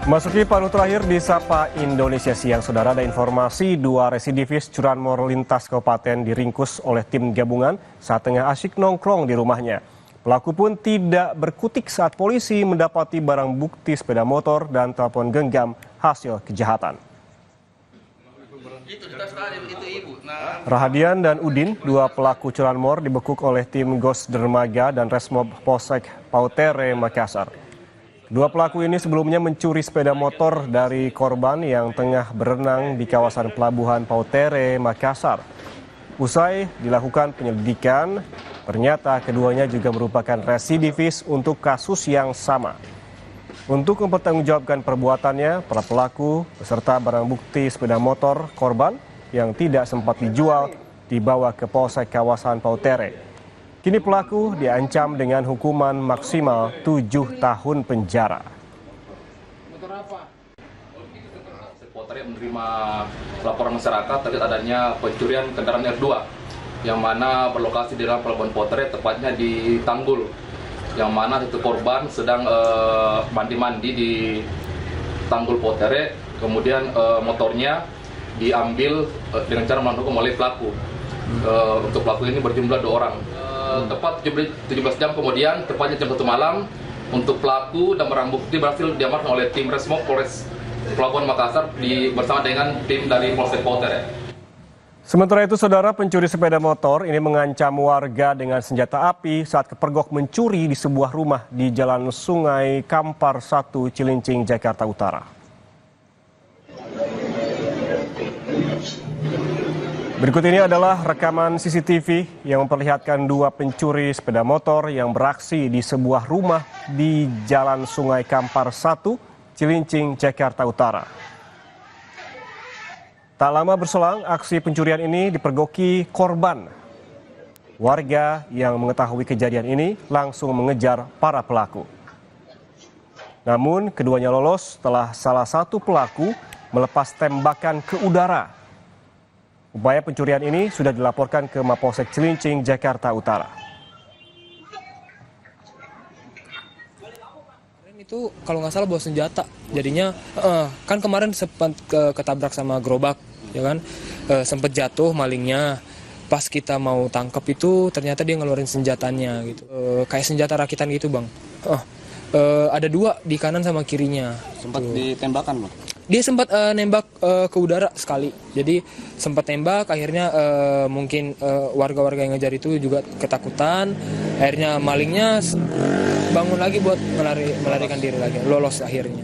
Masuki paruh terakhir di Sapa Indonesia Siang, Saudara, ada informasi dua residivis curanmor lintas kabupaten diringkus oleh tim gabungan saat tengah asyik nongkrong di rumahnya. Pelaku pun tidak berkutik saat polisi mendapati barang bukti sepeda motor dan telepon genggam hasil kejahatan. Rahadian dan Udin, dua pelaku curanmor, dibekuk oleh tim Gos Dermaga dan Resmob Polsek Pautere, Makassar. Dua pelaku ini sebelumnya mencuri sepeda motor dari korban yang tengah berenang di kawasan Pelabuhan Pautere, Makassar. Usai dilakukan penyelidikan, ternyata keduanya juga merupakan residivis untuk kasus yang sama. Untuk mempertanggungjawabkan perbuatannya, para pelaku beserta barang bukti sepeda motor korban yang tidak sempat dijual dibawa ke Polsek kawasan Pautere. Kini pelaku diancam dengan hukuman maksimal 7 tahun penjara. Polsek menerima laporan masyarakat terkait adanya pencurian kendaraan R2 yang mana berlokasi di dalam Pelabuhan Pautere, tepatnya di Tanggul, yang mana satu korban sedang mandi-mandi di Tanggul Pautere, kemudian motornya diambil dengan cara melakukan oleh pelaku. Untuk pelaku ini berjumlah 2 orang. Tepat 17 jam kemudian, tepatnya jam 1 malam, untuk pelaku dan barang bukti berhasil diamankan oleh tim Resmob Polres Pelabuhan Makassar bersama dengan tim dari Polsek Pautere. Sementara itu, Saudara, pencuri sepeda motor ini mengancam warga dengan senjata api saat kepergok mencuri di sebuah rumah di Jalan Sungai Kampar 1, Cilincing, Jakarta Utara. Berikut ini adalah rekaman CCTV yang memperlihatkan dua pencuri sepeda motor yang beraksi di sebuah rumah di Jalan Sungai Kampar 1, Cilincing, Jakarta Utara. Tak lama berselang, aksi pencurian ini dipergoki korban. Warga yang mengetahui kejadian ini langsung mengejar para pelaku. Namun, keduanya lolos setelah salah satu pelaku melepas tembakan ke udara. Upaya pencurian ini sudah dilaporkan ke Mapolsek Cilincing, Jakarta Utara. Itu kalau nggak salah bawa senjata, jadinya kan kemarin sempat ketabrak sama gerobak, ya kan, sempat jatuh malingnya. Pas kita mau tangkap itu ternyata dia ngeluarin senjatanya gitu, kayak senjata rakitan gitu, Bang. Ada 2 di kanan sama kirinya. Sempat ditembakkan, Bang? Dia sempat nembak ke udara sekali. Jadi sempat tembak, akhirnya mungkin warga-warga yang ngejar itu juga ketakutan. Akhirnya malingnya bangun lagi buat melarikan diri lagi, lolos akhirnya.